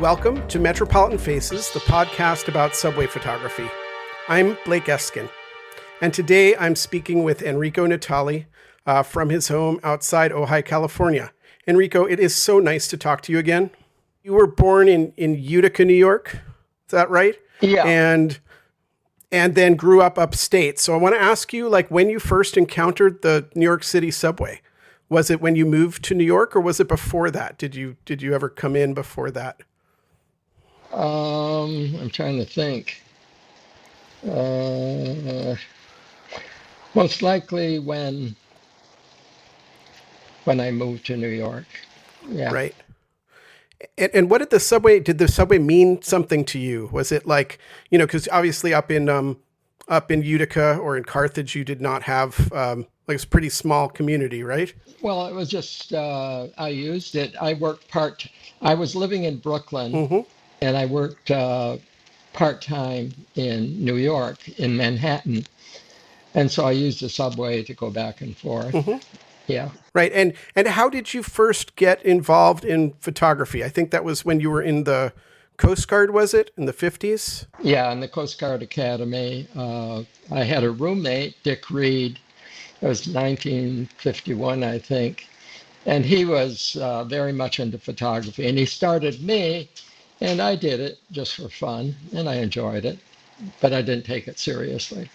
Welcome to Metropolitan Faces, the podcast about subway photography. I'm Blake Eskin, and today I'm speaking with Enrico Natali from his home outside Ojai, California. Enrico, it is so nice to talk to you again. You were born in Utica, New York, is that right? Yeah. And then grew up upstate. So I want to ask you, like, when you first encountered the New York City subway, was it when you moved to New York or was it before that? Did you ever come in before that? I'm trying to think. Most likely when I moved to New York. Yeah. Right. And what did the subway mean something to you? Was it like, because obviously up in Utica or in Carthage, you did not have, like it's a pretty small community, right? Well, it was just, I used it. I was living in Brooklyn, Mm-hmm. and I worked part-time in New York, in Manhattan. And so I used the subway to go back and forth. Mm-hmm. Yeah. Right. And how did you first get involved in photography? I think that was when you were in the Coast Guard, was it? In the 50s? Yeah, in the Coast Guard Academy. I had a roommate, Dick Reed. It was 1951, I think. And he was very much into photography. And he started me, and I did it just for fun, and I enjoyed it. But I didn't take it seriously.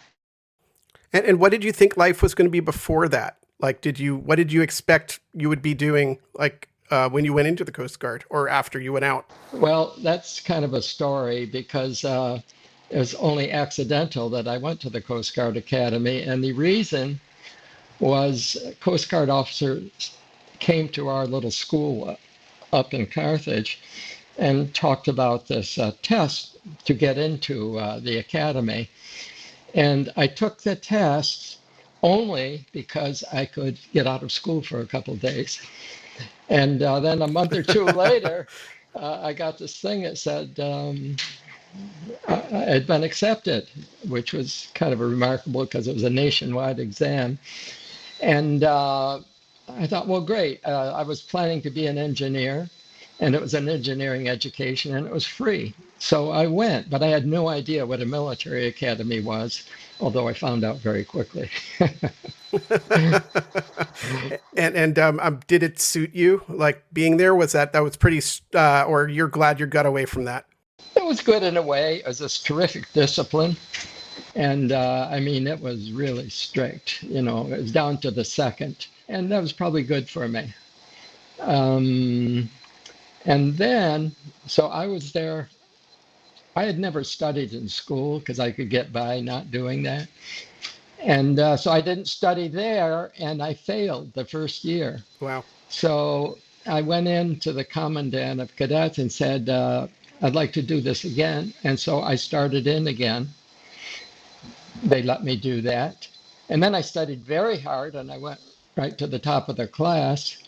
And what did you think life was going to be before that? Like, what did you expect you would be doing, like, when you went into the Coast Guard or after you went out? Well, that's kind of a story because it was only accidental that I went to the Coast Guard Academy. And the reason was Coast Guard officers came to our little school up in Carthage and talked about this test to get into the academy. And I took the test only because I could get out of school for a couple of days. And then a month or two later, I got this thing that said I had been accepted, which was kind of remarkable because it was a nationwide exam. And I thought, well, great. I was planning to be an engineer, and it was an engineering education, and it was free. So I went, but I had no idea what a military academy was, although I found out very quickly. And did it suit you, like being there? Was that was pretty, or you're glad you got away from that? It was good in a way. It was this terrific discipline. And I mean, it was really strict, it was down to the second. And that was probably good for me. And then, so I was there. I had never studied in school because I could get by not doing that. And so I didn't study there, and I failed the first year. Wow. So I went in to the commandant of cadets and said, I'd like to do this again. And so I started in again. They let me do that. And then I studied very hard, and I went right to the top of the class.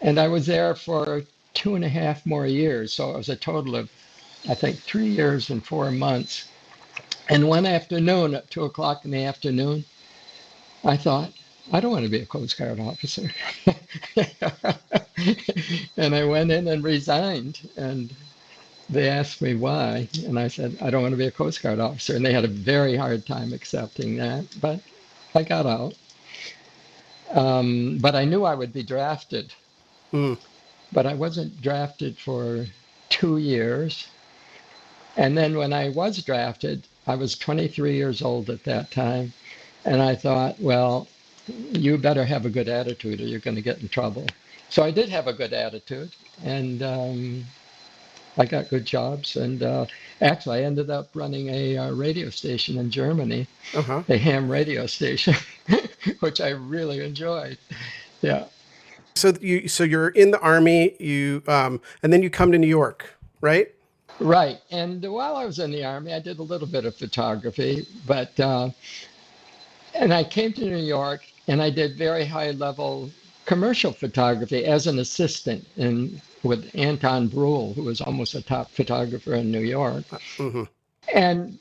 And I was there for 2.5 more years. So it was a total of, I think, 3 years and 4 months. And one afternoon at 2:00 in the afternoon, I thought, I don't want to be a Coast Guard officer. And I went in and resigned. And they asked me why. And I said, I don't want to be a Coast Guard officer. And they had a very hard time accepting that. But I got out. But I knew I would be drafted. Mm. But I wasn't drafted for 2 years. And then when I was drafted, I was 23 years old at that time. And I thought, well, you better have a good attitude or you're going to get in trouble. So I did have a good attitude, and I got good jobs. And actually, I ended up running a radio station in Germany, a ham radio station, which I really enjoyed. Yeah. So you're in the Army, and then you come to New York, right? Right. And while I was in the Army, I did a little bit of photography, but and I came to New York and I did very high level commercial photography as an assistant with Anton Bruehl, who was almost a top photographer in New York. Mm-hmm. And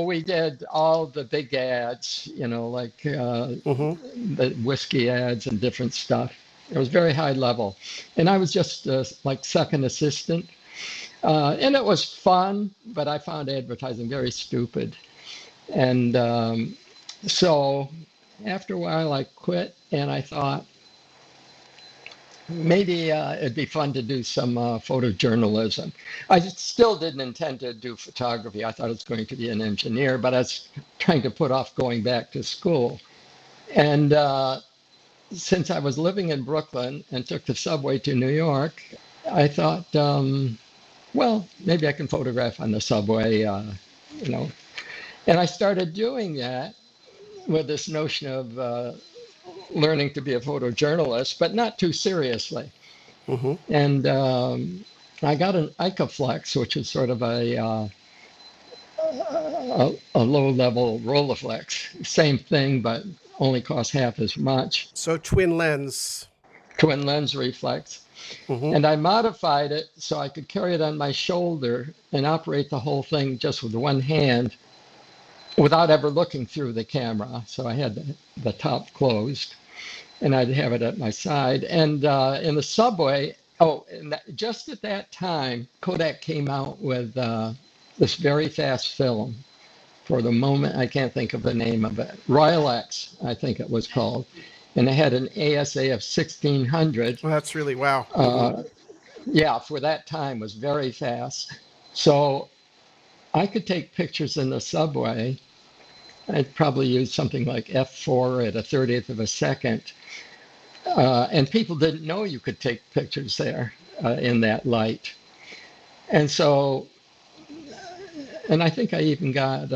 we did all the big ads, like the whiskey ads and different stuff. It was very high level. And I was just like second assistant. And it was fun, but I found advertising very stupid. And so after a while, I quit, and I thought maybe it'd be fun to do some photojournalism. I still didn't intend to do photography. I thought I was going to be an engineer, but I was trying to put off going back to school. And since I was living in Brooklyn and took the subway to New York, I thought, well, maybe I can photograph on the subway, you know. And I started doing that with this notion of learning to be a photojournalist, but not too seriously. Mm-hmm. And I got an Icaflex, which is sort of a low-level Rolleiflex. Same thing, but only costs half as much. So twin lens Reflex. Mm-hmm. And I modified it so I could carry it on my shoulder and operate the whole thing just with one hand without ever looking through the camera. So I had the top closed, and I'd have it at my side. And in the subway, just at that time, Kodak came out with this very fast film. For the moment, I can't think of the name of it. Royal X, I think it was called. And it had an ASA of 1600. Well, that's really, wow. Yeah, for that time was very fast. So I could take pictures in the subway. I'd probably use something like f4 at a 30th of a second. And people didn't know you could take pictures there in that light. And so, and I think I even got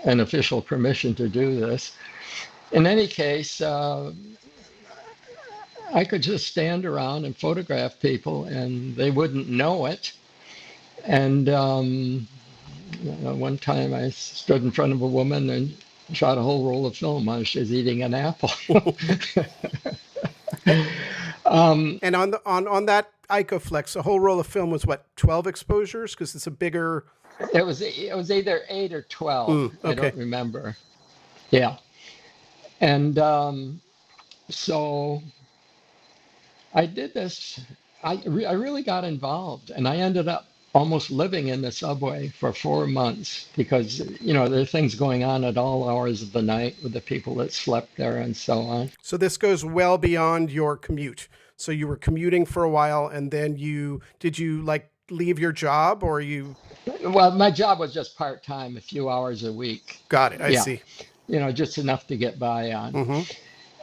an official permission to do this. In any case, I could just stand around and photograph people and they wouldn't know it. And one time I stood in front of a woman and shot a whole roll of film while she was eating an apple. And on that Icaflex, the whole roll of film was what, 12 exposures? Because it's a bigger. It was either 8 or 12. Okay. I don't remember. Yeah. And so I did this. I really got involved, and I ended up almost living in the subway for 4 months because, there are things going on at all hours of the night with the people that slept there and so on. So this goes well beyond your commute. So you were commuting for a while, and then did you like leave your job, or you? Well, my job was just part-time, a few hours a week. Got it. I see. Just enough to get by on. Mm-hmm.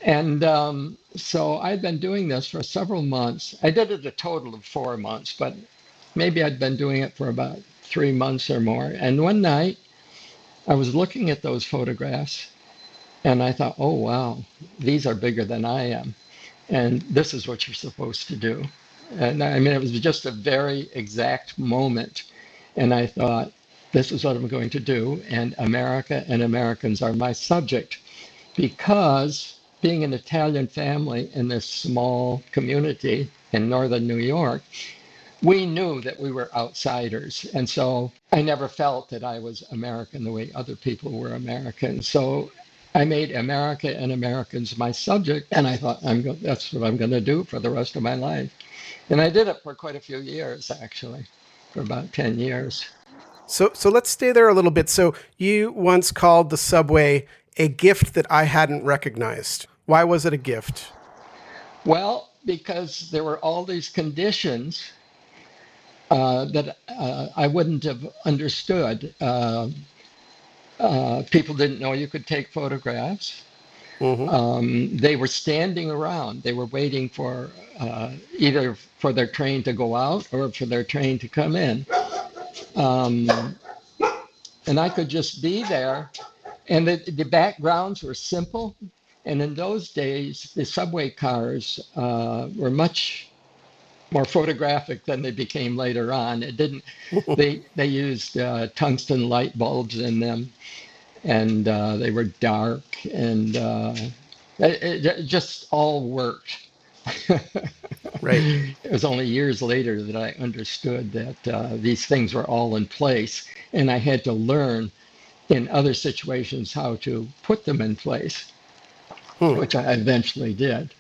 And so I'd been doing this for several months. I did it a total of 4 months, but maybe I'd been doing it for about 3 months or more. And one night I was looking at those photographs and I thought, oh, wow, these are bigger than I am. And this is what you're supposed to do. And I mean, it was just a very exact moment. And I thought, this is what I'm going to do. And America and Americans are my subject, because being an Italian family in this small community in northern New York, we knew that we were outsiders. And so I never felt that I was American the way other people were American. So I made America and Americans my subject. And I thought, that's what I'm going to do for the rest of my life. And I did it for quite a few years, actually, for about 10 years. So let's stay there a little bit. So you once called the subway a gift that I hadn't recognized. Why was it a gift? Well, because there were all these conditions that I wouldn't have understood. People didn't know you could take photographs. Mm-hmm. They were standing around. They were waiting for either for their train to go out or for their train to come in. And I could just be there. And the backgrounds were simple. And in those days, the subway cars were much more photographic than they became later on. It didn't. They used tungsten light bulbs in them, and they were dark, and it just all worked. Right. It was only years later that I understood that these things were all in place, and I had to learn in other situations how to put them in place, which I eventually did.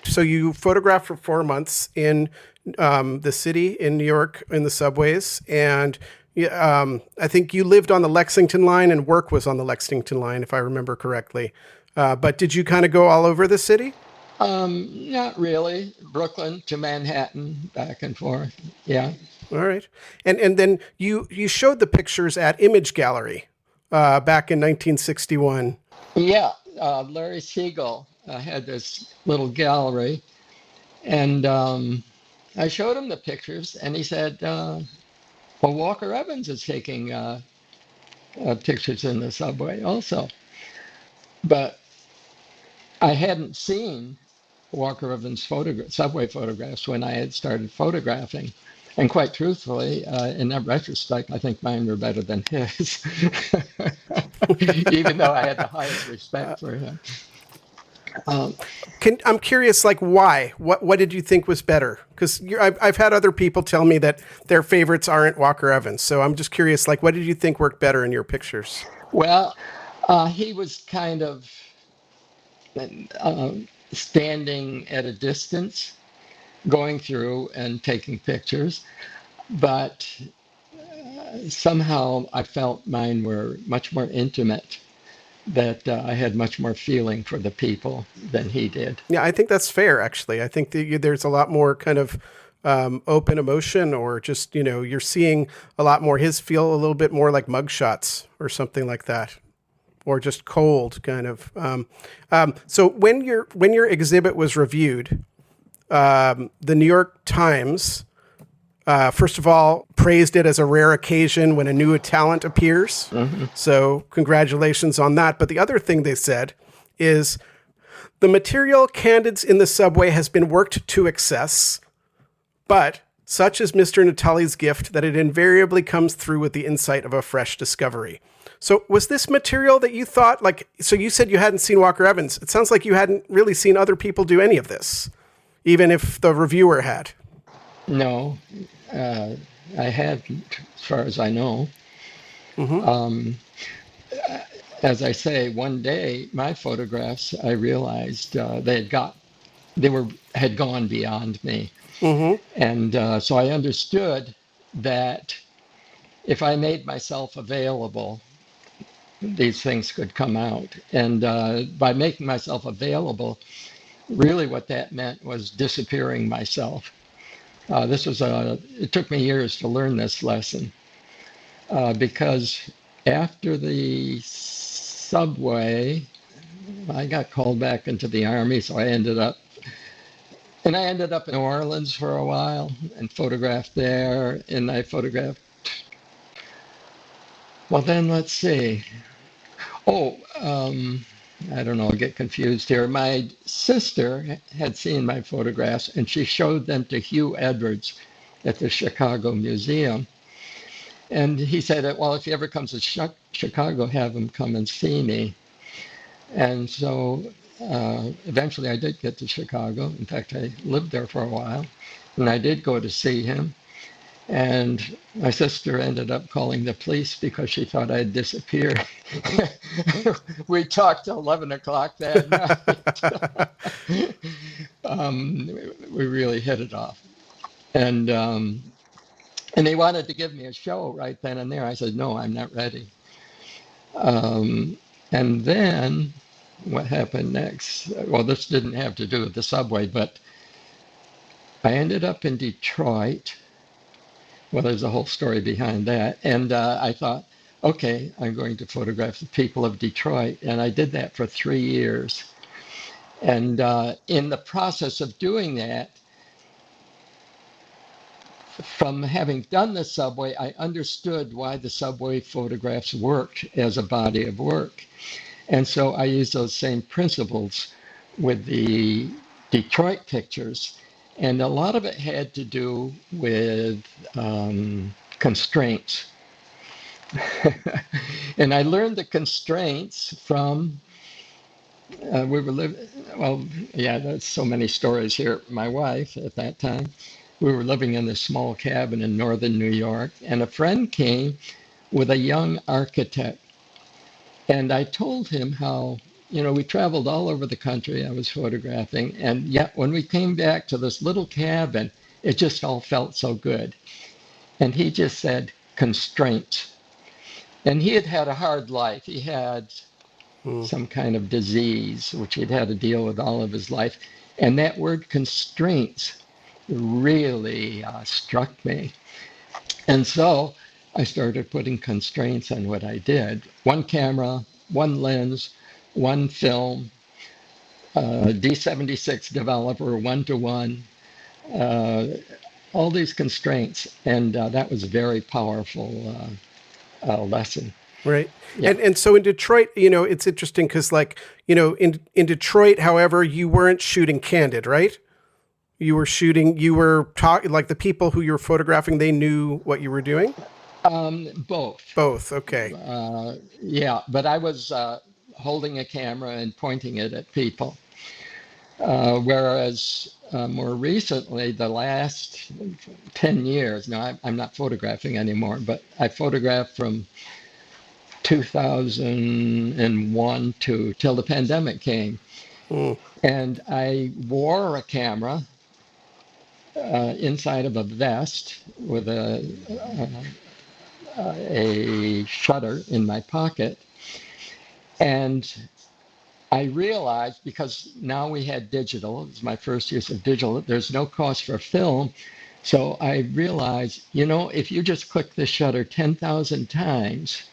So you photographed for 4 months in the city in New York in the subways, and I think you lived on the Lexington line, and work was on the Lexington line, if I remember correctly. But did you kind of go all over the city? Not really. Brooklyn to Manhattan, back and forth. Yeah. All right, and then you showed the pictures at Image Gallery back in 1961. Yeah. Larry Siegel had this little gallery, and I showed him the pictures, and he said, well, Walker Evans is taking pictures in the subway also. But I hadn't seen Walker Evans' subway photographs when I had started photographing. And quite truthfully, in that retrospect, I think mine were better than his, even though I had the highest respect for him. I'm curious, like, why? What did you think was better? Because I've had other people tell me that their favorites aren't Walker Evans. So I'm just curious, like, what did you think worked better in your pictures? Well, he was kind of standing at a distance, going through and taking pictures, but somehow I felt mine were much more intimate, that I had much more feeling for the people than he did. Yeah, I think that's fair, actually. I think that there's a lot more kind of open emotion, or just, you're seeing a lot more. His feel a little bit more like mugshots or something like that, or just cold kind of. So when your exhibit was reviewed, the New York Times, first of all, praised it as a rare occasion when a new talent appears. Mm-hmm. So congratulations on that. But the other thing they said is the material Candids in the Subway has been worked to excess, but such is Mr. Natali's gift that it invariably comes through with the insight of a fresh discovery. So was this material that you thought, so you said you hadn't seen Walker Evans. It sounds like you hadn't really seen other people do any of this, even if the reviewer had. No, I hadn't, as far as I know. Mm-hmm. As I say, one day my photographs, I realized had gone beyond me. Mm-hmm. And so I understood that if I made myself available, these things could come out. And by making myself available, really what that meant was disappearing myself. It took me years to learn this lesson, because after the subway, I got called back into the Army, so I ended up in New Orleans for a while and photographed there. And I photographed, well, then let's see. I don't know, I'll get confused here. My sister had seen my photographs, and she showed them to Hugh Edwards at the Chicago Museum. And he said, well, if he ever comes to Chicago, have him come and see me. And so eventually I did get to Chicago. In fact, I lived there for a while. And I did go to see him. And my sister ended up calling the police because she thought I had disappeared. We talked till 11 o'clock that night. We really hit it off. And they wanted to give me a show right then and there. I said, no, I'm not ready. And then what happened next? Well, this didn't have to do with the subway, but I ended up in Detroit. Well, there's a whole story behind that. And I thought, okay, I'm going to photograph the people of Detroit. And I did that for 3 years. And in the process of doing that, from having done the subway, I understood why the subway photographs worked as a body of work. And so I used those same principles with the Detroit pictures. And a lot of it had to do with constraints. And I learned the constraints from, there's so many stories here. My wife at that time, we were living in this small cabin in northern New York, and a friend came with a young architect. And I told him how we traveled all over the country. I was photographing. And yet, when we came back to this little cabin, it just all felt so good. And he just said, constraints. And he had had a hard life. He had some kind of disease, which he'd had to deal with all of his life. And that word constraints really struck me. And so I started putting constraints on what I did. One camera, one lens, one film, D76 developer, one-to-one, all these constraints. And that was a very powerful lesson. Right. Yeah. And so in Detroit, it's interesting because in Detroit, however, you weren't shooting candid, right? You were talking like the people who you were photographing, they knew what you were doing? Both. Both. Okay. Yeah, but I was holding a camera and pointing it at people. Whereas more recently, the last 10 years, now I'm not photographing anymore, but I photographed from 2001 till the pandemic came. And I wore a camera inside of a vest with a shutter in my pocket. And I realized, because now we had digital, it was my first use of digital, there's no cost for film. So I realized, if you just click the shutter 10,000 times,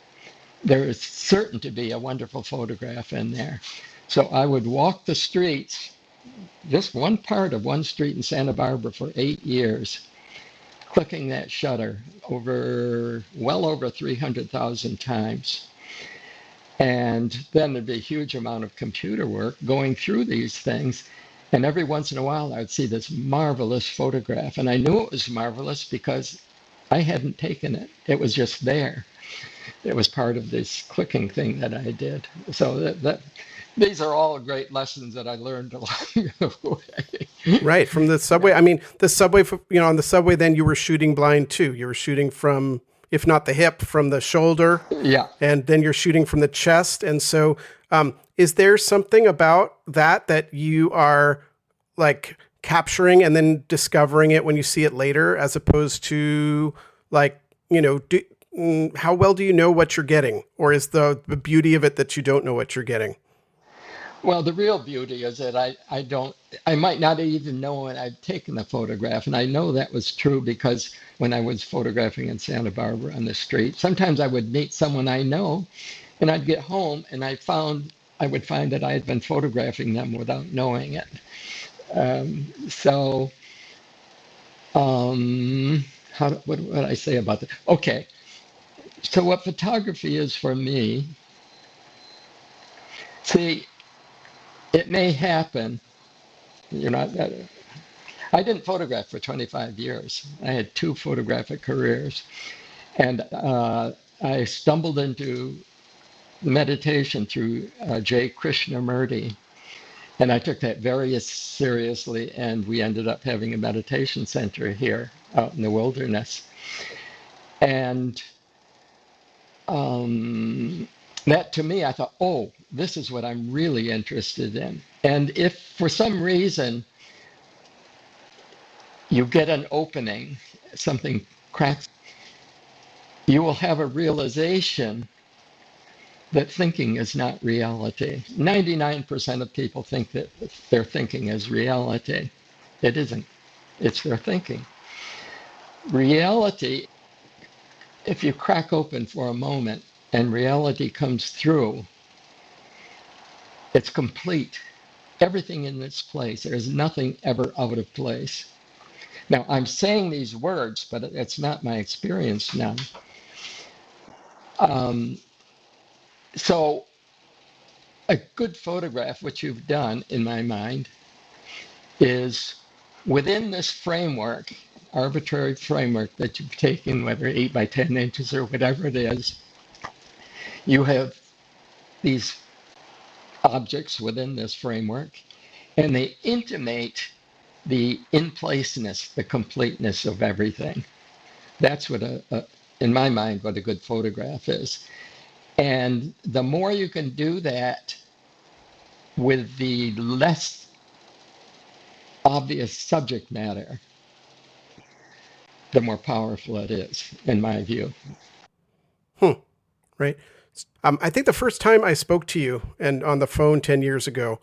there is certain to be a wonderful photograph in there. So I would walk the streets, just one part of one street in Santa Barbara for 8 years, clicking that shutter well over 300,000 times. And then there'd be a huge amount of computer work going through these things. And every once in a while, I'd see this marvelous photograph. And I knew it was marvelous because I hadn't taken it. It was just there. It was part of this clicking thing that I did. So these are all great lessons that I learned along the way. Right, from the subway. I mean, the subway, on the subway, then you were shooting blind too. You were shooting from, if not the hip, from the shoulder. Yeah. And then you're shooting from the chest. And so is there something about that you are like capturing and then discovering it when you see it later, as opposed to like, how well do you know what you're getting? Or is the beauty of it that you don't know what you're getting? Well, the real beauty is that I might not even know when I've taken the photograph. And I know that was true because when I was photographing in Santa Barbara on the street, sometimes I would meet someone I know and I'd get home and I would find that I had been photographing them without knowing it. What would I say about that? Okay. So what photography is for me, see, it may happen, I didn't photograph for 25 years. I had 2 photographic careers. And I stumbled into meditation through J. Krishnamurti. And I took that very seriously. And we ended up having a meditation center here out in the wilderness. And that to me, I thought, oh, this is what I'm really interested in. And if for some reason you get an opening, something cracks, you will have a realization that thinking is not reality. 99% of people think that their thinking is reality. It isn't. It's their thinking. Reality, if you crack open for a moment and reality comes through, it's complete. Everything in its place. There's nothing ever out of place. Now, I'm saying these words, but it's not my experience now. So a good photograph, which you've done in my mind, is within this framework, arbitrary framework that you've taken, whether 8 by 10 inches or whatever it is, you have these objects within this framework, and they intimate the in-placeness, the completeness of everything. That's what in my mind, what a good photograph is. And the more you can do that, with the less obvious subject matter, the more powerful it is, in my view. Right. I think the first time I spoke to you and on the phone 10 years ago,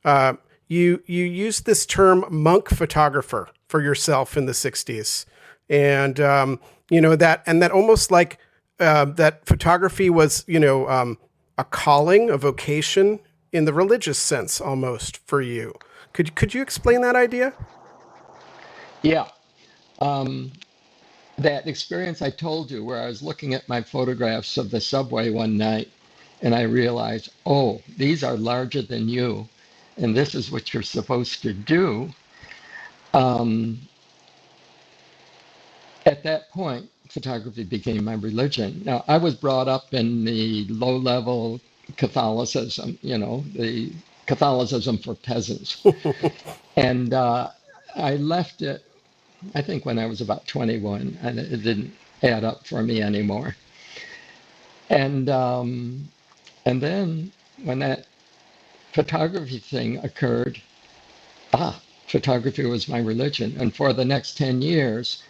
uh, you used this term monk photographer for yourself in the 60s. And, that almost like that photography was, a calling, a vocation in the religious sense almost for you. Could you explain that idea? Yeah. Um, that experience I told you where I was looking at my photographs of the subway one night and I realized, oh, these are larger than you, and this is what you're supposed to do. Um, at that point, photography became my religion. Now, I was brought up in the low level Catholicism, the Catholicism for peasants. And I left it, I think, when I was about 21, and it didn't add up for me anymore. And then when that photography thing occurred, photography was my religion. And for the next 10 years,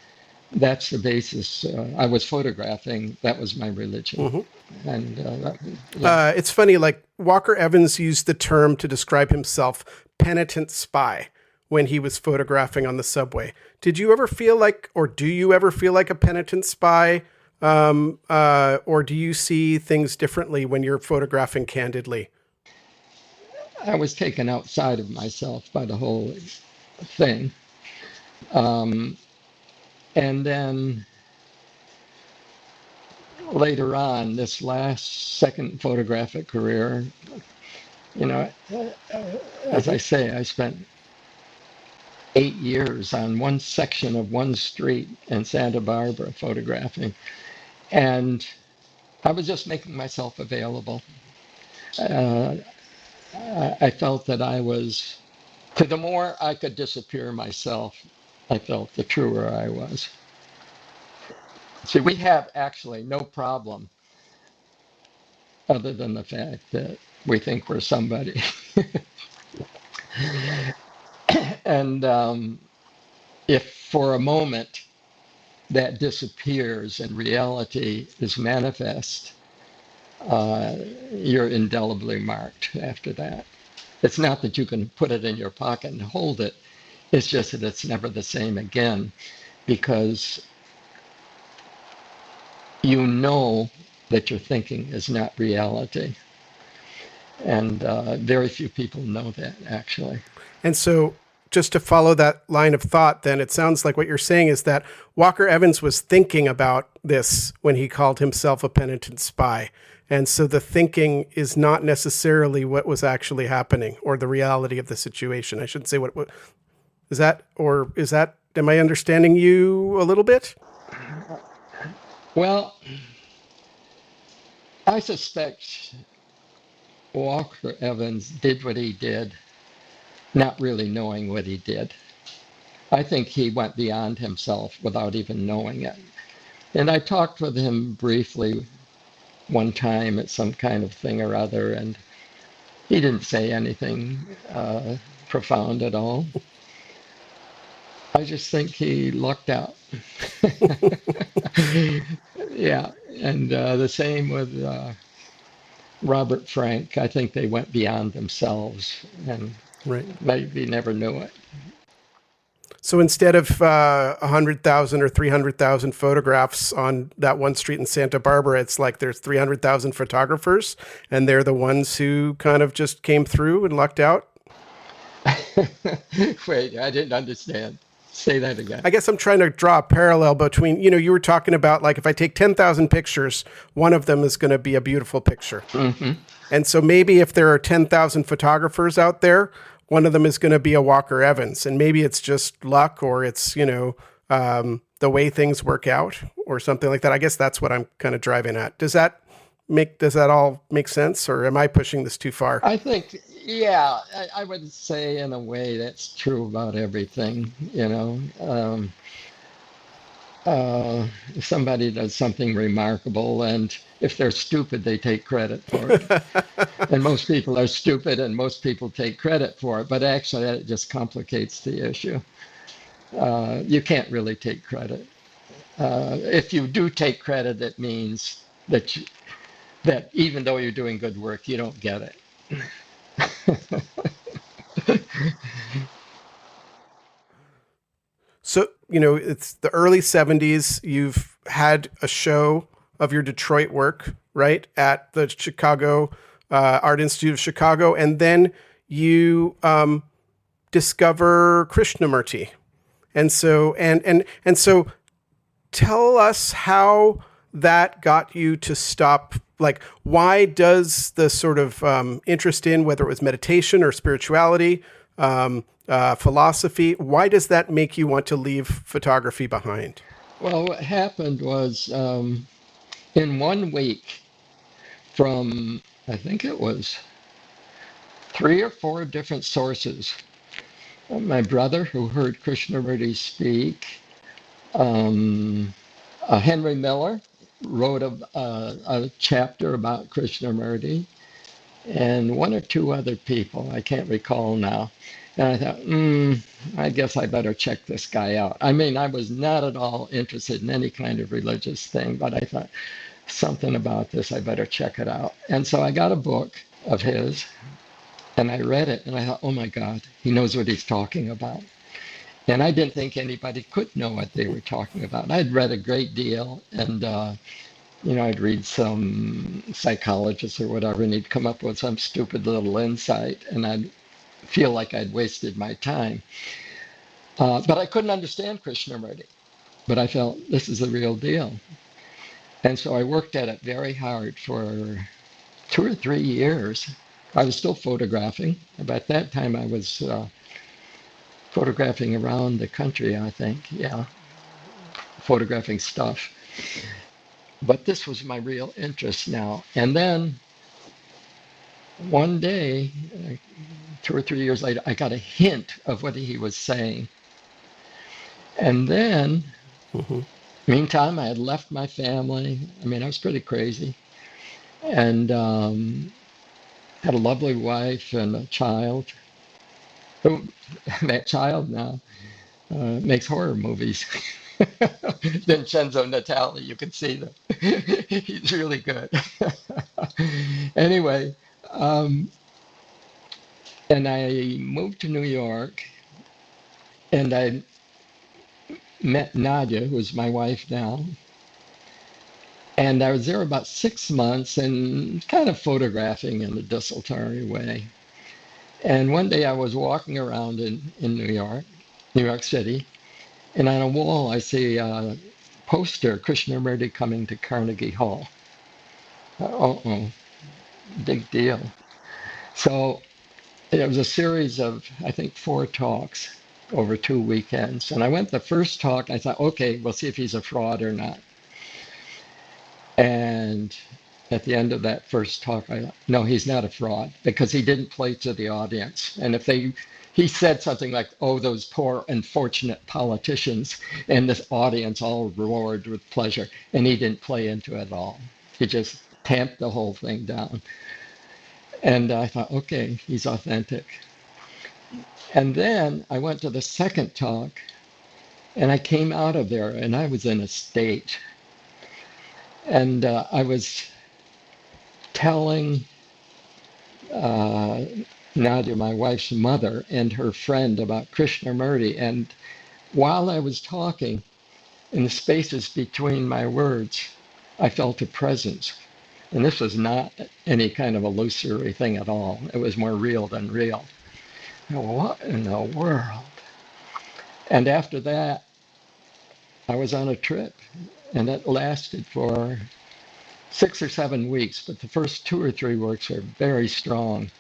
that's the basis. I was photographing. That was my religion. Mm-hmm. And it's funny, like Walker Evans used the term to describe himself, penitent spy, when he was photographing on the subway. Did you ever feel like, or do you ever feel like a penitent spy? Or do you see things differently when you're photographing candidly? I was taken outside of myself by the whole thing. Um, and then later on, this last second photographic career, as I say, I spent 8 years on one section of one street in Santa Barbara photographing. And I was just making myself available. I felt that the more I could disappear myself, I felt the truer I was. See, we have actually no problem other than the fact that we think we're somebody. And if for a moment that disappears and reality is manifest, you're indelibly marked after that. It's not that you can put it in your pocket and hold it. It's just that it's never the same again, because you know that your thinking is not reality. And very few people know that, actually. And so, just to follow that line of thought, then it sounds like what you're saying is that Walker Evans was thinking about this when he called himself a penitent spy. And so the thinking is not necessarily what was actually happening or the reality of the situation. I shouldn't say what is that, or is that, am I understanding you a little bit? Well, I suspect Walker Evans did what he did, not really knowing what he did. I think he went beyond himself without even knowing it. And I talked with him briefly one time at some kind of thing or other, and he didn't say anything profound at all. I just think he lucked out. Yeah, and the same with Robert Frank. I think they went beyond themselves and Right. maybe never knew it. So instead of 100,000 or 300,000 photographs on that one street in Santa Barbara, it's like there's 300,000 photographers, and they're the ones who kind of just came through and lucked out. Wait, I didn't understand. Say that again. I guess I'm trying to draw a parallel between, you were talking about like if I take 10,000 pictures, one of them is going to be a beautiful picture. Mm-hmm. And so maybe if there are 10,000 photographers out there, one of them is going to be a Walker Evans. And maybe it's just luck, or it's, the way things work out or something like that. I guess that's what I'm kind of driving at. Does that all make sense, or am I pushing this too far? I think, yeah, I would say in a way that's true about everything, if somebody does something remarkable, and if they're stupid, they take credit for it. And most people are stupid, and most people take credit for it. But actually, that just complicates the issue. You can't really take credit. If you do take credit, it means that even though you're doing good work, you don't get it. So, it's the early 70s. You've had a show of your Detroit work, right, at the Chicago Art Institute of Chicago. And then you discover Krishnamurti. And so, and so tell us how that got you to stop. Like, why does the sort of interest in whether it was meditation or spirituality, philosophy, why does that make you want to leave photography behind? Well, what happened was in 1 week from, I think it was 3 or 4 different sources. My brother, who heard Krishnamurti speak, Henry Miller wrote a chapter about Krishnamurti, and 1 or 2 other people, I can't recall now. And I thought, I guess I better check this guy out. I mean, I was not at all interested in any kind of religious thing, but I thought something about this, I better check it out. And so I got a book of his, and I read it, and I thought, oh my God, he knows what he's talking about. And I didn't think anybody could know what they were talking about. I'd read a great deal, and I'd read some psychologist or whatever, and he'd come up with some stupid little insight, and I'd feel like I'd wasted my time. But I couldn't understand Krishnamurti. But I felt this is the real deal. And so I worked at it very hard for 2 or 3 years. I was still photographing. By that time, I was photographing around the country, I think. Yeah, photographing stuff. But this was my real interest now. And then one day, 2 or 3 years later, I got a hint of what he was saying. And then, meantime, I had left my family. I mean, I was pretty crazy. And had a lovely wife and a child. That child now makes horror movies. Vincenzo Natali, you can see that. He's really good. Anyway, and I moved to New York, and I met Nadia, who's my wife now. And I was there about 6 months and kind of photographing in a desultory way. And one day I was walking around in New York City, and on a wall I see a poster, Krishnamurti coming to Carnegie Hall. Uh-oh, big deal. So it was a series of, I think, 4 talks over 2 weekends. And I went the first talk, I thought, okay, we'll see if he's a fraud or not. And at the end of that first talk, I thought, no, he's not a fraud, because he didn't play to the audience. And he said something like, oh, those poor unfortunate politicians, and this audience all roared with pleasure. And he didn't play into it at all. He just tamped the whole thing down. And I thought, okay, he's authentic. And then I went to the second talk, and I came out of there, and I was in a state. And I was telling Nadia, my wife's mother, and her friend about Krishnamurti. And while I was talking, in the spaces between my words, I felt a presence. And this was not any kind of illusory thing at all. It was more real than real. What in the world? And after that, I was on a trip, and it lasted for 6 or 7 weeks, but the first 2 or 3 weeks were very strong.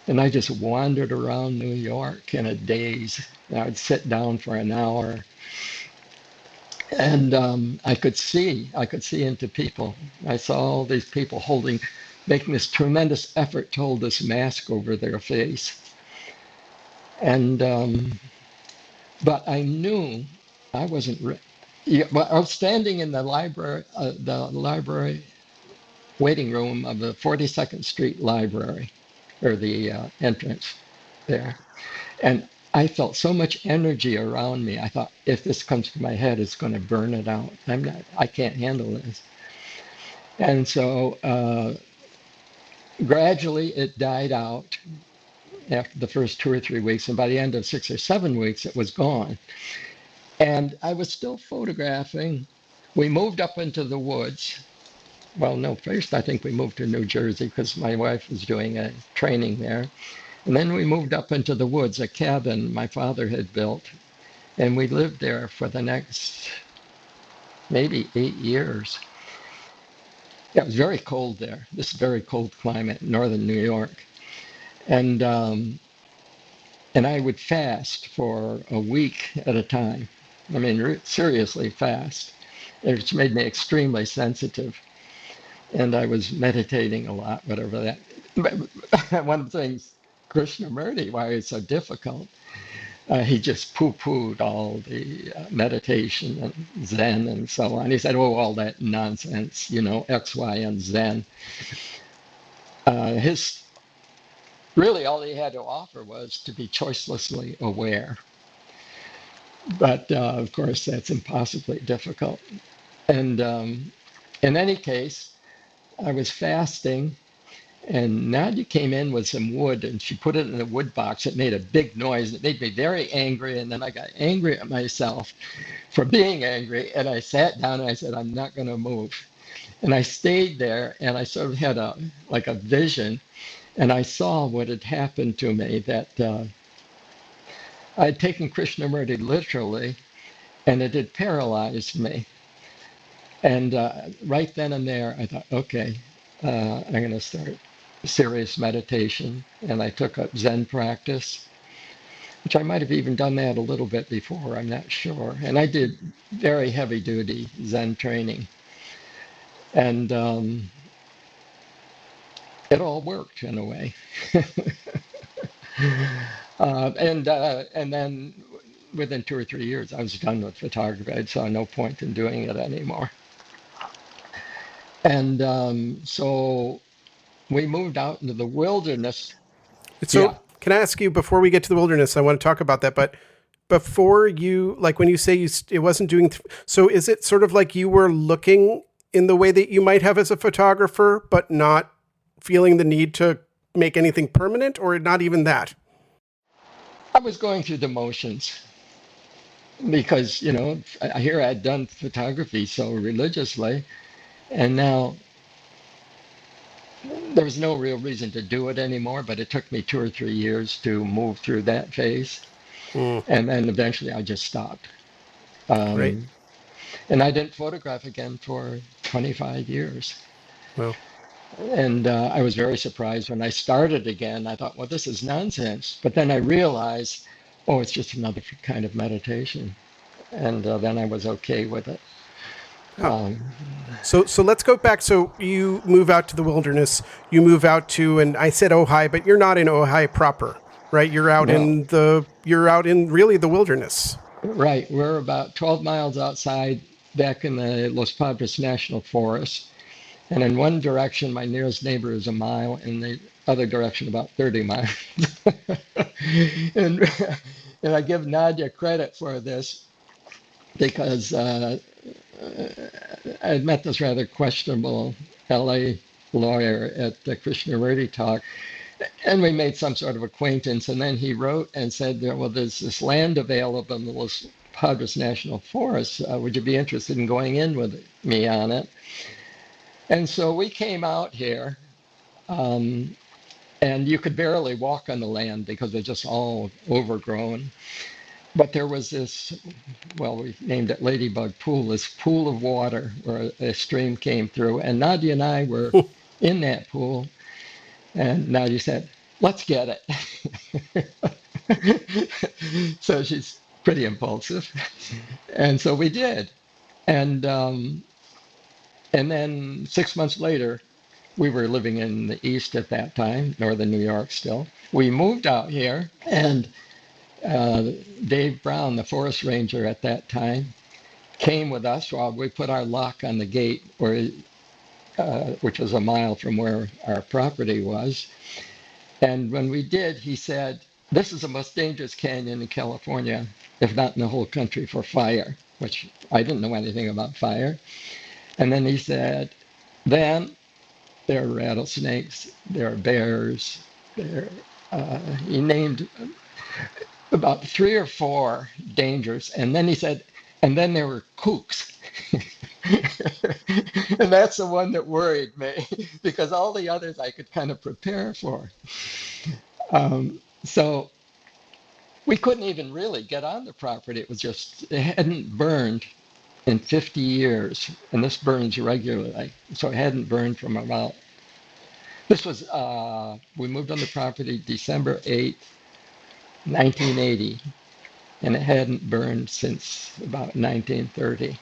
And I just wandered around New York in a daze. I would sit down for an hour, and I could see into people. I saw all these people making this tremendous effort to hold this mask over their face. And but I knew I wasn't Yeah, well, I was standing in the library waiting room of the 42nd Street Library, or the entrance there. And I felt so much energy around me. I thought, if this comes to my head, it's going to burn it out. I can't handle this. And so gradually it died out after the first 2 or 3 weeks. And by the end of 6 or 7 weeks, it was gone. And I was still photographing. We moved up into the woods. Well, no, first I think we moved to New Jersey because my wife was doing a training there. And then we moved up into the woods, a cabin my father had built. And we lived there for the next maybe 8 years. Yeah, it was very cold there. This very cold climate, northern New York. And I would fast for a week at a time. I mean, seriously fast. It's made me extremely sensitive. And I was meditating a lot, whatever that. But one of the things, Krishnamurti, why it's so difficult, he just poo-pooed all the meditation and Zen and so on. He said, "Oh, all that nonsense, X, Y, and Zen." His really all he had to offer was to be choicelessly aware. But of course, that's impossibly difficult. And in any case, I was fasting, and Nadia came in with some wood, and she put it in a wood box. It made a big noise. It made me very angry, and then I got angry at myself for being angry, and I sat down and I said, "I'm not going to move." And I stayed there, and I sort of had a vision, and I saw what had happened to me, that I had taken Krishnamurti literally, and it had paralyzed me. And right then and there, I thought, okay, I'm going to start serious meditation. And I took up Zen practice, which I might have even done that a little bit before, I'm not sure. And I did very heavy duty Zen training. And it all worked in a way. And then within 2 or 3 years, I was done with photography. I saw no point in doing it anymore. And so we moved out into the wilderness. So, Yeah. can I ask you, before we get to the wilderness, I want to talk about that, but before you, like when you say it wasn't doing, so is it sort of like you were looking in the way that you might have as a photographer, but not feeling the need to make anything permanent, or not even that? I was going through the motions because, here I'd done photography so religiously, and now there was no real reason to do it anymore, but it took me 2 or 3 years to move through that phase. And then eventually I just stopped. Right. And I didn't photograph again for 25 years. Well, And I was very surprised when I started again. I thought, well, this is nonsense. But then I realized, oh, it's just another kind of meditation. And then I was okay with it. so let's go back. So you move out to the wilderness. You move out to, and I said Ojai, but you're not in Ojai proper, right? You're out in really the wilderness. Right. We're about 12 miles outside, back in the Los Padres National Forest. And in one direction, my nearest neighbor is a mile. In the other direction, about 30 miles. and, and I give Nadia credit for this because I had met this rather questionable LA lawyer at the Krishnamurti talk, and we made some sort of acquaintance. And then he wrote and said, well, there's this land available in the Los Padres National Forest. Would you be interested in going in with me on it? And so we came out here, and you could barely walk on the land because it's just all overgrown. But there was this, well, we named it Ladybug Pool, this pool of water where a stream came through. And Nadia and I were in that pool. And Nadia said, let's get it. So she's pretty impulsive. And so we did. And then 6 months later, we were living in the East at that time, northern New York still. We moved out here, and Dave Brown, the forest ranger at that time, came with us while we put our lock on the gate, which was a mile from where our property was. And when we did, he said, "This is the most dangerous canyon in California, if not in the whole country, for fire," which I didn't know anything about fire. And then he said, "Then there are rattlesnakes, there are bears, he named about 3 or 4 dangers. And then he said, and then there were kooks." And that's the one that worried me because all the others I could kind of prepare for. So we couldn't even really get on the property. It hadn't burned in 50 years, and this burns regularly. So it hadn't burned from about, we moved on the property December 8th, 1980, and it hadn't burned since about 1930.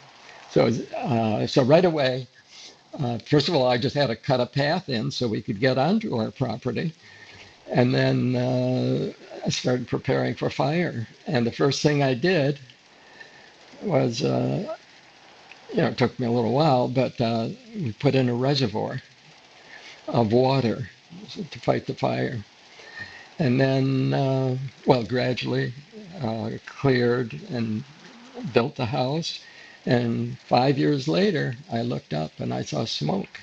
So right away, first of all, I just had to cut a path in so we could get onto our property. And then I started preparing for fire. And the first thing I did was, it took me a little while, but we put in a reservoir of water to fight the fire. And then, gradually cleared and built the house. And 5 years later, I looked up and I saw smoke.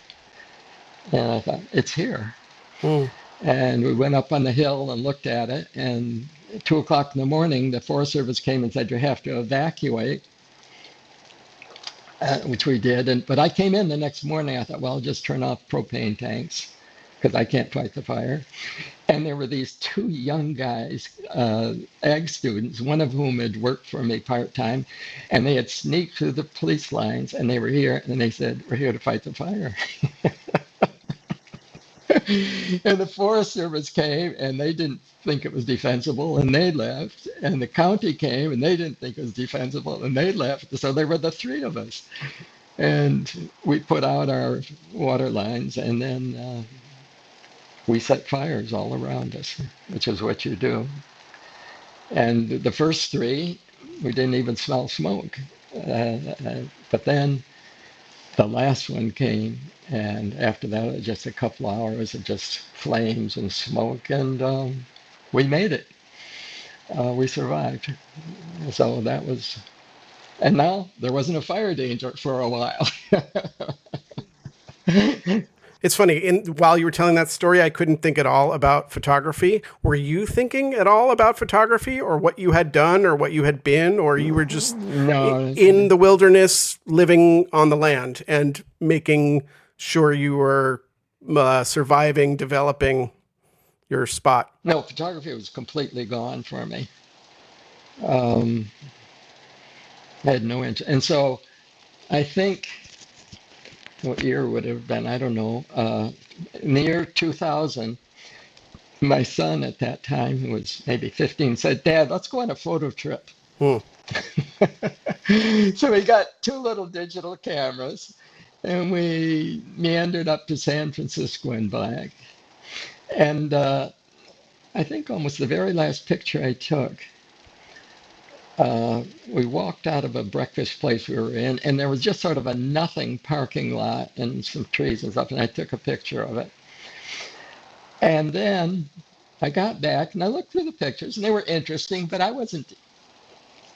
And I thought, it's here. Mm. And we went up on the hill and looked at it. And at 2 o'clock in the morning, the Forest Service came and said, you have to evacuate, which we did. But I came in the next morning. I thought, well, I'll just turn off propane tanks because I can't fight the fire. And there were these 2 young guys, ag students, one of whom had worked for me part-time, and they had sneaked through the police lines, and they were here, and they said, we're here to fight the fire. And the Forest Service came, and they didn't think it was defensible, and they left. And the county came, and they didn't think it was defensible, and they left. So there were the 3 of us. And we put out our water lines, and then we set fires all around us, which is what you do. And the first 3, we didn't even smell smoke. But then the last one came, and after that, it was just a couple hours of just flames and smoke, and we made it. We survived. So that was, and now there wasn't a fire danger for a while. It's funny. While you were telling that story, I couldn't think at all about photography. Were you thinking at all about photography or what you had done or what you had been, or you were just in the wilderness living on the land and making sure you were surviving, developing your spot? No, photography was completely gone for me. I had no interest. And so I think, what year would it have been? I don't know. In the year 2000, my son at that time, who was maybe 15, said, Dad, let's go on a photo trip. Hmm. So we got 2 little digital cameras, and we meandered up to San Francisco and back. And I think almost the very last picture I took, we walked out of a breakfast place we were in, and there was just sort of a nothing parking lot and some trees and stuff, and I took a picture of it. And then I got back, and I looked through the pictures, and they were interesting, but I wasn't,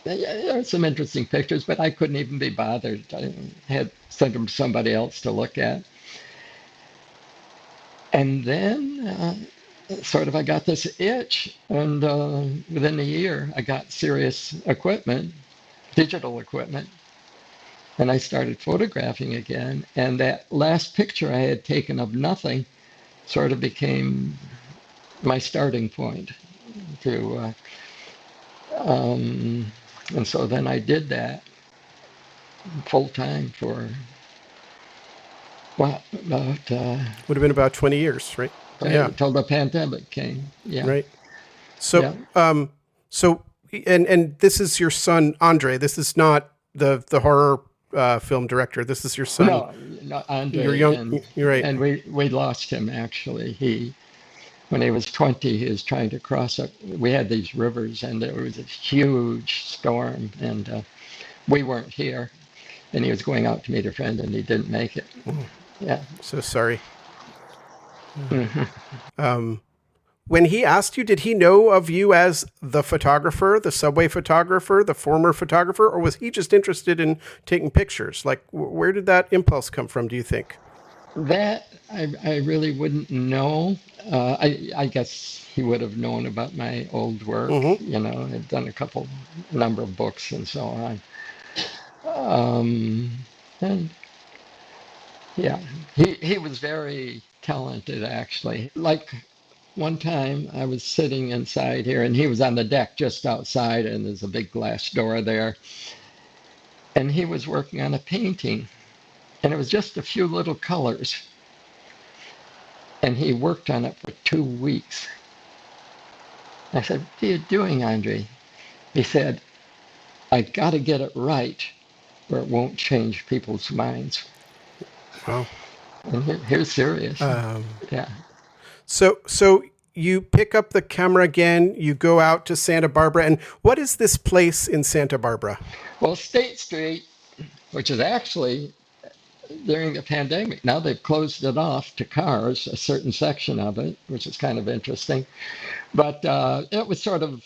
there were some interesting pictures, but I couldn't even be bothered. I had sent them to somebody else to look at. And then I got this itch, and within a year, I got serious equipment, digital equipment, and I started photographing again. And that last picture I had taken of nothing sort of became my starting point to, and so then I did that full time for, about would have been about 20 years, right? Yeah, until the pandemic came. Yeah. Right. So, and this is your son, Andre. This is not the horror film director. This is your son. No, Andre. You're young. You're right. And we lost him, actually. When he was 20, he was trying to cross up. We had these rivers, and there was a huge storm, and we weren't here. and he was going out to meet a friend, and he didn't make it. Yeah. So sorry. Hmm. When he asked you, did he know of you as the photographer, the subway photographer, the former photographer, or was he just interested in taking pictures? Like, where did that impulse come from, do you think? That I really wouldn't know. I guess he would have known about my old work. Mm-hmm. I've done number of books and so on. Um, and yeah, he was very talented actually. Like one time I was sitting inside here and he was on the deck just outside, and there's a big glass door there. And he was working on a painting, and it was just a few little colors. And he worked on it for 2 weeks. I said, "What are you doing, Andre?" He said, "I got to get it right, or it won't change people's minds." Wow. And he was serious. Um, Yeah. so you pick up the camera again, you go out to Santa Barbara, and what is this place in Santa Barbara? Well, State Street, which is actually during the pandemic, now they've closed it off to cars, a certain section of it, which is kind of interesting. But it was sort of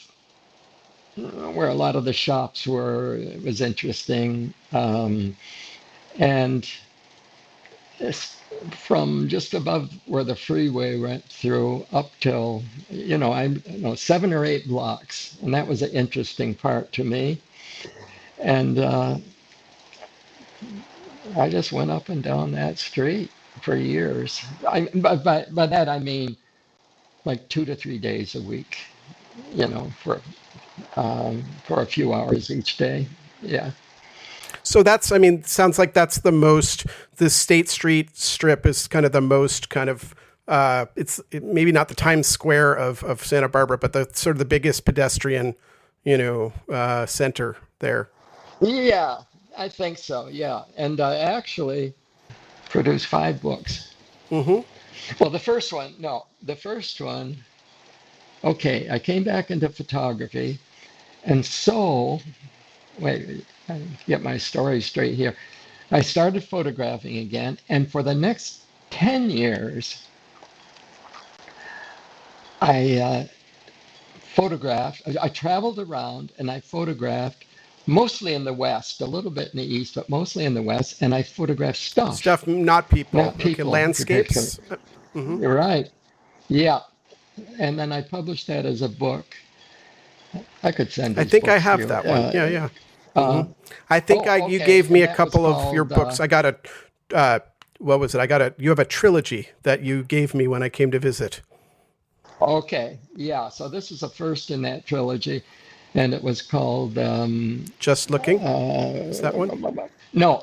where a lot of the shops were. It was interesting. And it's from just above where the freeway went through up till, I know 7 or 8 blocks. And that was an interesting part to me. And I just went up and down that street for years. By that I mean like 2 to 3 days a week, for a few hours each day. Yeah. So sounds like that's the State Street strip is kind of the most kind of, maybe not the Times Square of Santa Barbara, but the sort of the biggest pedestrian, center there. Yeah, I think so. Yeah. And I actually produced 5 books. Mm-hmm. Well, the first one, okay, I came back into photography. And so, wait, I get my story straight here. I started photographing again, and for the next 10 years, I photographed. I traveled around and I photographed mostly in the West, a little bit in the East, but mostly in the West, and I photographed stuff, Stuff, not people. not Okay, people particularly. landscapes. Mm-hmm. You're right. Yeah. And then I published that as a book. I could send I these think I books to have you. that one. Yeah, yeah. Uh, Mm-hmm. I think you okay. gave me And a that was couple of your called books. I got what was it? You have a trilogy that you gave me when I came to visit. Okay, yeah. So this is the first in that trilogy, and it was called Just Looking. Is that one? no,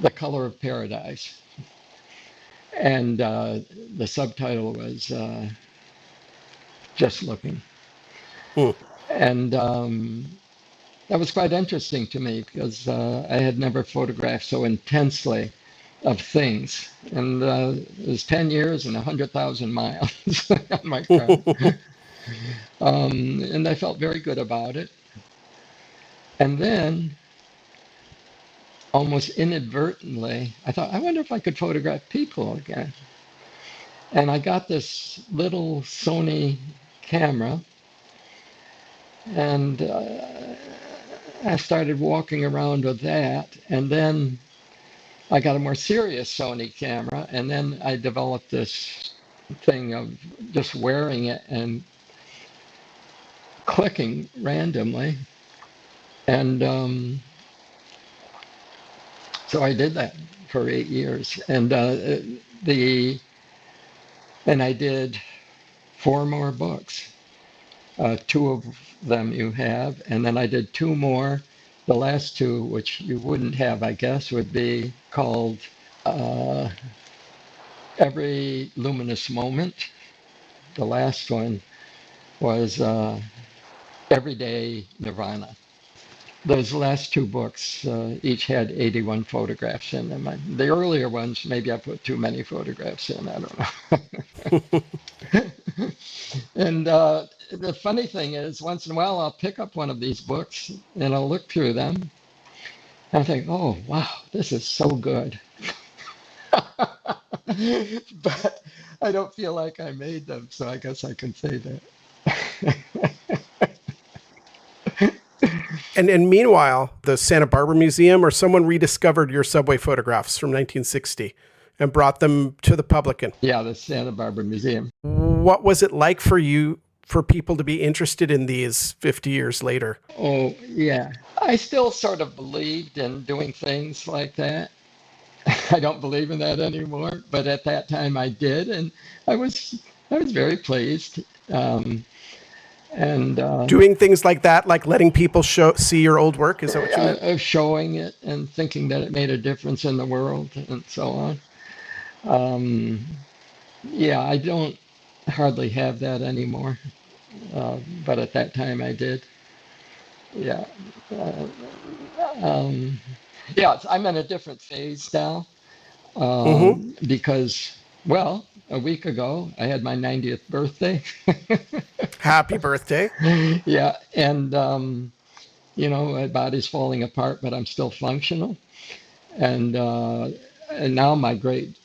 The Color of Paradise, and the subtitle was Just Looking, Hmm. and that was quite interesting to me because I had never photographed so intensely of things, and it was 10 years and 100,000 miles on my car. And I felt very good about it. And then, almost inadvertently, I thought, I wonder if I could photograph people again. And I got this little Sony camera, and I started walking around with that. And then I got a more serious Sony camera, and then I developed this thing of just wearing it and clicking randomly. And so I did that for 8 years, and I did 4 more books. Two of them you have, and then I did 2 more. The last 2, which you wouldn't have, I guess, would be called uh, Every Luminous Moment. The last one was Everyday Nirvana. Those last 2 books each had 81 photographs in them. The earlier ones, maybe I put too many photographs in. I don't know. And the funny thing is, once in a while, I'll pick up one of these books and I'll look through them, I think, oh, wow, this is so good. But I don't feel like I made them, so I guess I can say that. And meanwhile, the Santa Barbara Museum or someone rediscovered your subway photographs from 1960 and brought them to the public. Yeah, the Santa Barbara Museum. What was it like for you, for people to be interested in these 50 years later? Oh, yeah. I still sort of believed in doing things like that. I don't believe in that anymore, but at that time I did, and I was I was very pleased. And Doing things like that, like letting people see your old work, is that what you meant? showing it and thinking that it made a difference in the world and so on. Um, yeah, I don't hardly have that anymore, but at that time I did. Yeah. Uh, um, yeah, I'm in a different phase now Mm-hmm. because, well, a week ago I had my 90th birthday. Happy birthday. Yeah, and my body's falling apart, but I'm still functional. And now my great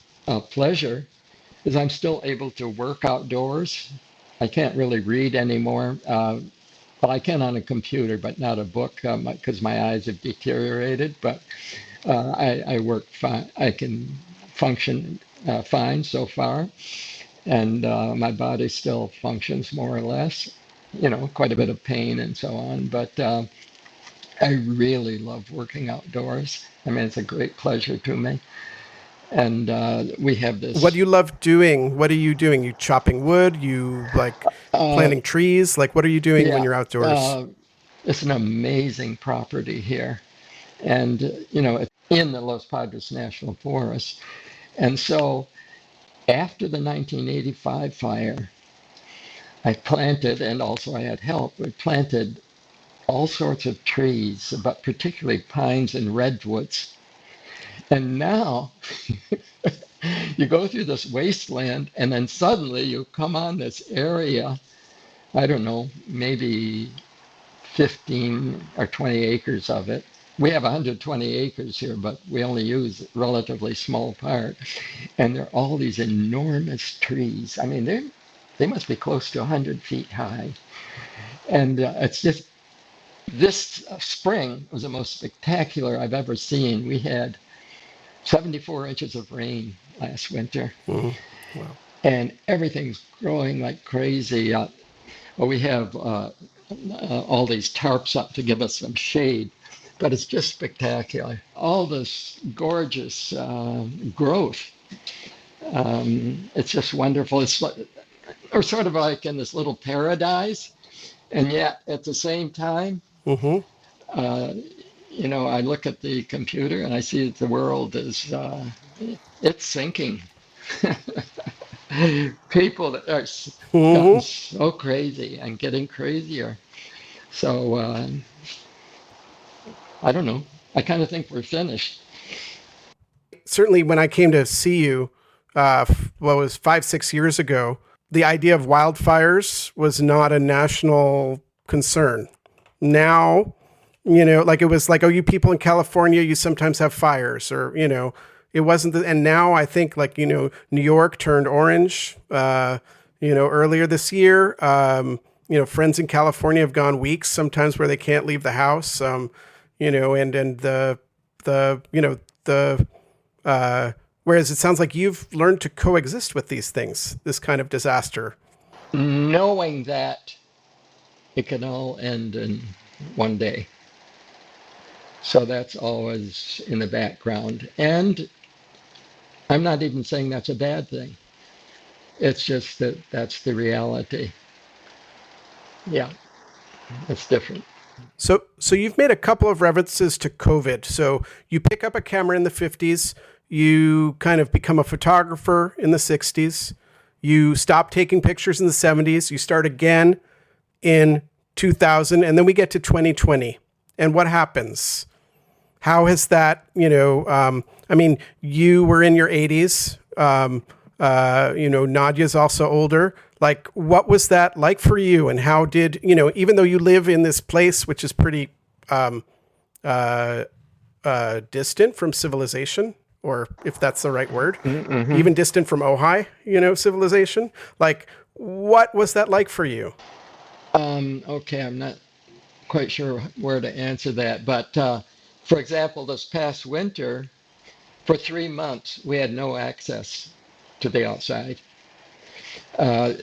pleasure is I'm still able to work outdoors. I can't really read anymore, but I can on a computer, but not a book because my eyes have deteriorated. But I work fine. I can function fine so far, and my body still functions more or less. Quite a bit of pain and so on, but I really love working outdoors. I mean, it's a great pleasure to me. And we have What this. do you love doing? What are you doing? You chopping wood? You like Uh, planting trees? Like, what are you doing when yeah, you're outdoors? uh, it's an amazing property here, and it's in the Los Padres National Forest. And so, after the 1985 fire, I planted, and also I had help. We planted all sorts of trees, but particularly pines and redwoods. And now you go through this wasteland, and then suddenly you come on this area, I don't know, maybe 15 or 20 acres of it. We have 120 acres here, but we only use a relatively small part. And there are all these enormous trees. I mean, they must be close to 100 feet high. And it's just this spring was the most spectacular I've ever seen. We had 74 inches of rain last winter, Mm-hmm. Wow. and everything's growing like crazy. Well, we have all these tarps up to give us some shade, but it's just spectacular. All this gorgeous growth. It's just wonderful. We're sort of like in this little paradise, and yet at the same time, Mm-hmm. uh, I look at the computer and I see that the world is it's sinking. People that are gotten Mm-hmm. so crazy and getting crazier. So I don't know. I kind of think we're finished. Certainly, when I came to see you, what was 5, 6 years ago, the idea of wildfires was not a national concern. Now, like it was like, oh, you people in California, you sometimes have fires, or it wasn't. And now I think like New York turned orange. Earlier this year. Friends in California have gone weeks sometimes where they can't leave the house. And the whereas it sounds like you've learned to coexist with these things, this kind of disaster. Knowing that it can all end in one day. So that's always in the background. And I'm not even saying that's a bad thing. It's just that that's the reality. Yeah, it's different. So you've made a couple of references to COVID. So you pick up a camera in the 50s, you kind of become a photographer in the 60s, you stop taking pictures in the 70s, you start again in 2000, and then we get to 2020. And what happens? How has that, I mean, you were in your 80s, Nadia's also older. Like, what was that like for you? And how did, even though you live in this place, which is pretty distant from civilization, or if that's the right word, Mm-hmm. even distant from Ojai, civilization. Like, what was that like for you? Okay, I'm not quite sure where to answer that, but for example, this past winter, for 3 months, we had no access to the outside. Uh,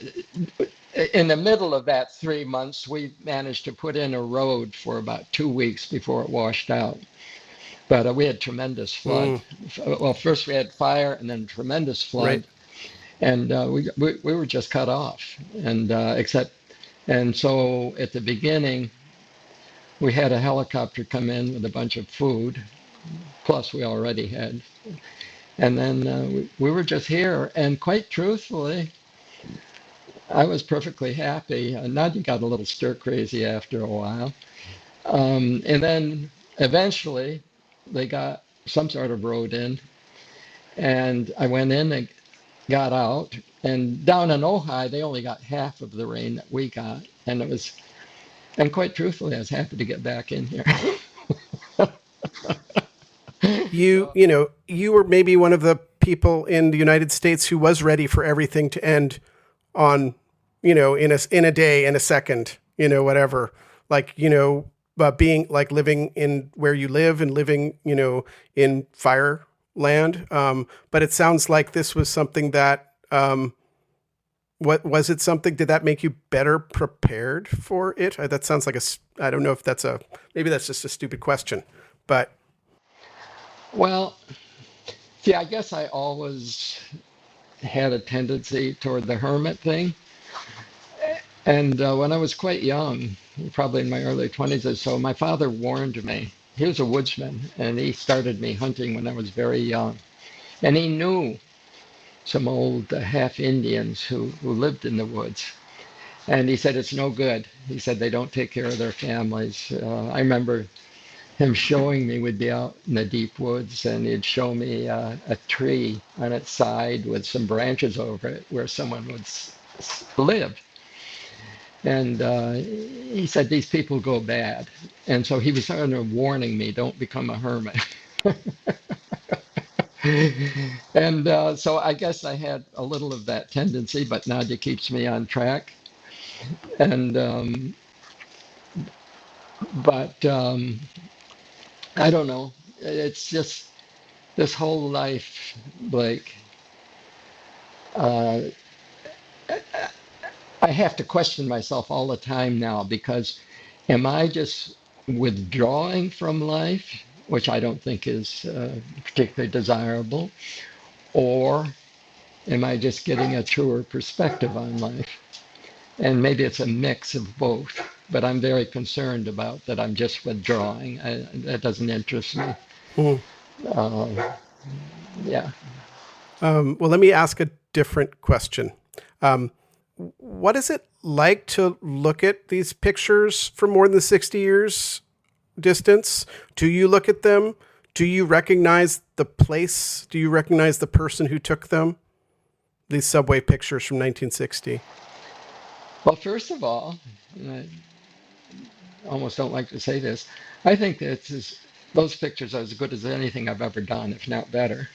in the middle of that 3 months, we managed to put in a road for about 2 weeks before it washed out. But we had tremendous flood. Mm, Well, first we had fire and then tremendous right. flood, and we were just cut off. And so at the beginning, we had a helicopter come in with a bunch of food, plus we already had. And then we were just here. And quite truthfully, I was perfectly happy. Nadia got a little stir crazy after a while. And then eventually they got some sort of road in. And I went in and got out. And down in Ojai, they only got half of the rain that we got. And quite truthfully, I was happy to get back in here. You were maybe one of the people in the United States who was ready for everything to end on, in a day, in a second, whatever. Like, being like living in where you live and living, in fire land. But it sounds like this was something that, what was it? Something, did that make you better prepared for it? That sounds like I don't know if maybe that's just a stupid question, but. Well, see, I guess I always had a tendency toward the hermit thing. And when I was quite young, probably in my early 20s or so, my father warned me. He was a woodsman, and he started me hunting when I was very young. And he knew some old half Indians who lived in the woods. And he said, it's no good. He said, they don't take care of their families. I remember him showing me, we'd be out in the deep woods, and he'd show me a tree on its side with some branches over it where someone would live. And he said, these people go bad. And so he was sort of warning me, don't become a hermit. And so I guess I had a little of that tendency, but Nadia keeps me on track. And but I don't know. It's just this whole life, Blake. Uh, I have to question myself all the time now, because am I just withdrawing from life, which I don't think is particularly desirable, or am I just getting a truer perspective on life? And maybe it's a mix of both, but I'm very concerned about that I'm just withdrawing. That doesn't interest me. Mm. Yeah. Well, let me ask a different question. What is it like to look at these pictures from more than 60 years distance? Do you look at them? Do you recognize the place? Do you recognize the person who took them? These subway pictures from 1960. Well, first of all, and I almost don't like to say this, I think that those pictures are as good as anything I've ever done, if not better.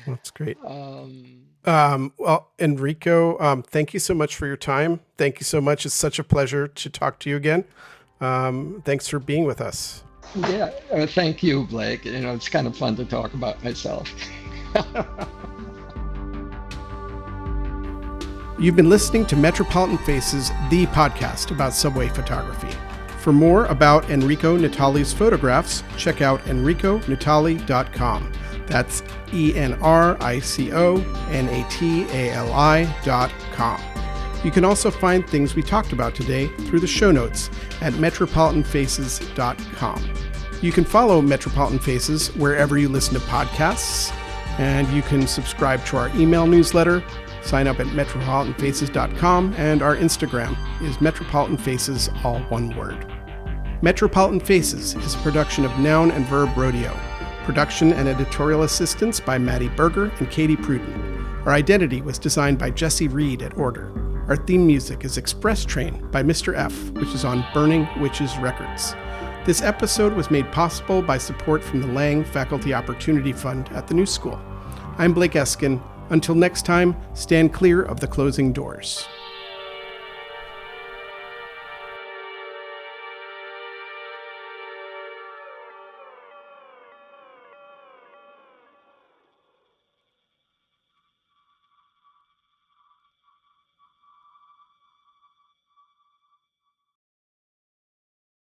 That's great. Well, Enrico, thank you so much for your time. Thank you so much. It's such a pleasure to talk to you again. Thanks for being with us. Yeah, thank you, Blake. It's kind of fun to talk about myself. You've been listening to Metropolitan Faces, the podcast about subway photography. For more about Enrico Natali's photographs, check out enriconatali.com. That's ENRICONATALI.com. You can also find things we talked about today through the show notes at metropolitanfaces.com. You can follow Metropolitan Faces wherever you listen to podcasts, and you can subscribe to our email newsletter, sign up at metropolitanfaces.com, and our Instagram is Metropolitan Faces, all one word. Metropolitan Faces is a production of Noun and Verb Rodeo. Production and editorial assistance by Maddie Berger and Katie Pruden. Our identity was designed by Jesse Reed at Order. Our theme music is Express Train by Mr. F, which is on Burning Witches Records. This episode was made possible by support from the Lang Faculty Opportunity Fund at the New School. I'm Blake Eskin. Until next time, stand clear of the closing doors.